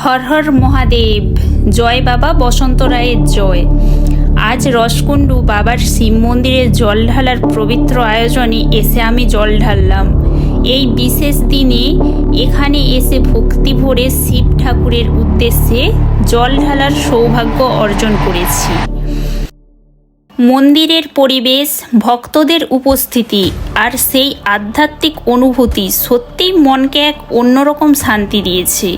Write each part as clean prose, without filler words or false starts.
হর হর মহাদেব। জয় বাবা বসন্ত রায়ের জয়। আজ রসকুণ্ডু বাবার শিব মন্দিরে জল ঢালার পবিত্র আয়োজনে এসে আমি জল ঢাললাম। এই বিশেষ দিনে এখানে এসে ভক্তি ভরে শিব ঠাকুরের উদ্দেশ্যে জল ঢালার সৌভাগ্য অর্জন করেছি। মন্দিরের পরিবেশ, ভক্তদের উপস্থিতি আর সেই আধ্যাত্মিক অনুভূতি সত্যিই মনকে এক অন্যরকম শান্তি দিয়েছে।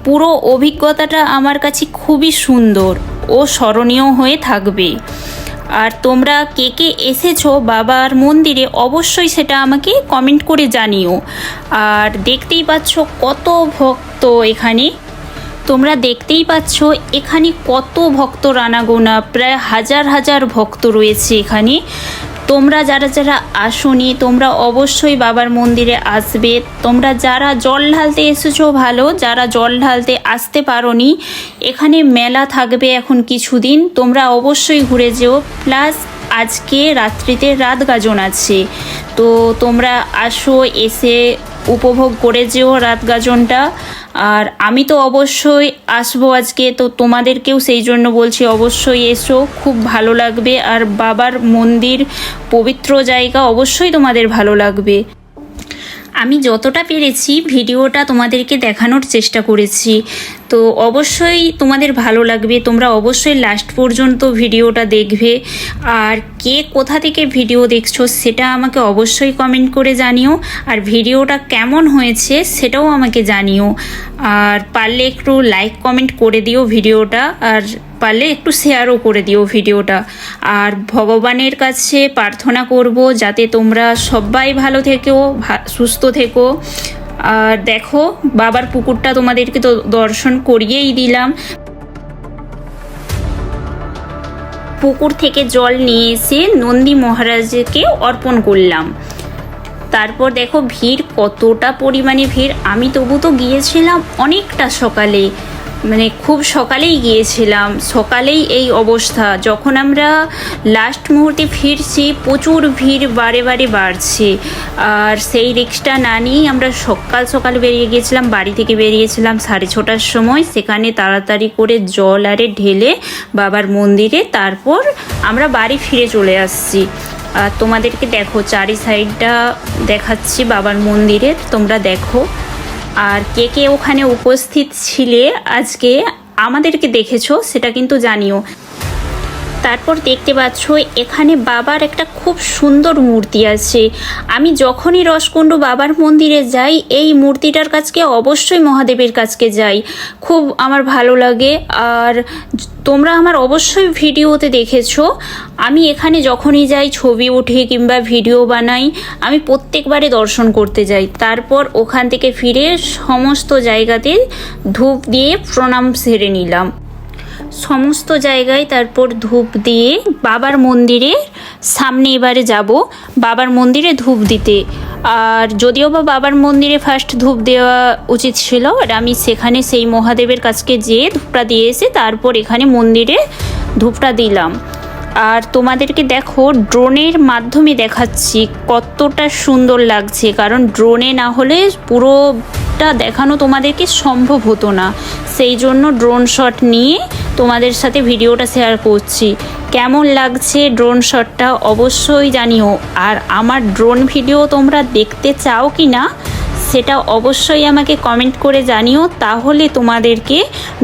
পুরো অভিজ্ঞতাটা আমার কাছে খুবই সুন্দর ও স্মরণীয় হয়ে থাকবে। আর তোমরা কে কে এসেছো বাবার মন্দিরে অবশ্যই সেটা আমাকে কমেন্ট করে জানিও। আর দেখতেই পাচ্ছ কত ভক্ত এখানে, তোমরা দেখতেই পাচ্ছ এখানে কত ভক্তর আনাগোনা, প্রায় হাজার হাজার ভক্ত রয়েছে এখানে। তোমরা যারা যারা আসোনি তোমরা অবশ্যই বাবার মন্দিরে আসবে। তোমরা যারা জল ঢালতে এসেছো ভালো, যারা জল ঢালতে আসতে পারোনি এখানে মেলা থাকবে এখন কিছুদিন, তোমরা অবশ্যই ঘুরে যেও। প্লাস আজকে রাত্রিতে রাত গাজন আছে, তো তোমরা আসো, এসে উপভোগ করে যেও রাত গাজনটা। আর আমি তো অবশ্যই আসবো আজকে, তো তোমাদেরকেও সেই জন্য বলছি অবশ্যই এসো, খুব ভালো লাগবে। আর বাবার মন্দির পবিত্র জায়গা, অবশ্যই তোমাদের ভালো লাগবে। আমি যতটা পেরেছি ভিডিওটা তোমাদেরকে দেখানোর চেষ্টা করেছি, তো অবশ্যই তোমাদের ভালো লাগবে। তোমরা অবশ্যই লাস্ট পর্যন্ত ভিডিওটা দেখবে। আর কে কোথা থেকে ভিডিও দেখছো সেটা আমাকে অবশ্যই কমেন্ট করে জানিও। আর ভিডিওটা কেমন হয়েছে সেটাও আমাকে জানিও। আর পারলে একটু লাইক কমেন্ট করে দিও ভিডিওটা, আর পারলে একটু শেয়ারও করে দিও ভিডিওটা। আর ভগবানের কাছে প্রার্থনা করব যাতে তোমরা সবাই ভালো থেকো, সুস্থ থেকো। আর দেখো বাবার পুকুরটা তোমাদেরকে তো দর্শন করিয়েই দিলাম। পুকুর থেকে জল নিয়ে এসে নন্দী মহারাজকে অর্পণ করলাম। তারপর দেখো ভিড়, কতটা পরিমাণে ভিড়। আমি তবু তো গিয়েছিলাম অনেকটা সকালে, মানে খুব সকালেই গিয়েছিলাম, সকালেই এই অবস্থা। যখন আমরা লাস্ট মুহূর্তে ফিরছি প্রচুর ভিড় বারে বারে বাড়ছে। আর সেই রিক্সটা না নিয়েই আমরা সকাল সকাল বেরিয়ে গিয়েছিলাম, বাড়ি থেকে বেরিয়েছিলাম 6:30টার সময়। সেখানে তাড়াতাড়ি করে জল আরে ঢেলে বাবার মন্দিরে তারপর আমরা বাড়ি ফিরে চলে আসছি। আর তোমাদেরকে দেখো চারি সাইডটা দেখাচ্ছি বাবার মন্দিরের, তোমরা দেখো। আর কে কে ওখানে উপস্থিত ছিলে আজকে আমাদেরকে দেখেছো সেটা কিন্তু জানিও। তারপর দেখতে পাচ্ছ এখানে বাবার একটা খুব সুন্দর মূর্তি আছে। আমি যখনই রসকুণ্ড বাবার মন্দিরে যাই এই মূর্তিটার কাছকে অবশ্যই মহাদেবের কাছকে যাই, খুব আমার ভালো লাগে। আর তোমরা আমার অবশ্যই ভিডিওতে দেখেছো আমি এখানে যখনই যাই ছবি উঠে কিংবা ভিডিও বানাই, আমি প্রত্যেকবারে দর্শন করতে যাই। তারপর ওখান থেকে ফিরে সমস্ত জায়গাতে ধূপ দিয়ে প্রণাম সেরে নিলাম সমস্ত জায়গায়। তারপর ধূপ দিয়ে বাবার মন্দিরে সামনে এবারে যাব বাবার মন্দিরে ধূপ দিতে। আর যদিও বা বাবার মন্দিরে ফার্স্ট ধূপ দেওয়া উচিত ছিল, আর আমি সেখানে সেই মহাদেবের কাছকে যেয়ে ধূপটা দিয়ে এসে তারপর এখানে মন্দিরে ধূপটা দিলাম। আর তোমাদেরকে দেখো ড্রোনের মাধ্যমে দেখাচ্ছি কতটা সুন্দর লাগছে, কারণ ড্রোনে না হলে পুরোটা দেখানো তোমাদেরকে সম্ভব হতো না, সেই জন্য ড্রোন শট নিয়ে তোমাদের সাথে ভিডিওটা শেয়ার করছি। কেমন লাগছে ড্রোন শটটা অবশ্যই জানিও। আর আমার ড্রোন ভিডিও তোমরা দেখতে চাও কি না সেটা অবশ্যই আমাকে কমেন্ট করে জানিও, তাহলে তোমাদেরকে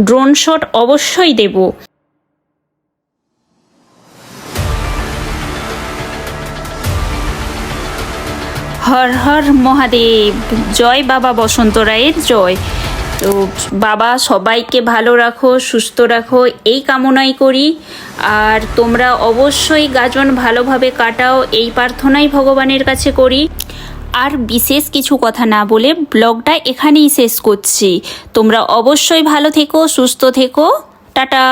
ড্রোন শট অবশ্যই দেব। হর হর মহাদেব। জয় বাবা বসন্ত রায়ের জয়। তো বাবা সবাইকে ভালো রাখো, সুস্থ রাখো এই কামনাই করি। আর তোমরা অবশ্যই গাজন ভালোভাবে কাটাও এই প্রার্থনাই ভগবানের কাছে করি। আর বিশেষ কিছু কথা না বলে ব্লগটা এখানেই শেষ করছি। তোমরা অবশ্যই ভালো থেকো, সুস্থ থেকো। টাটা।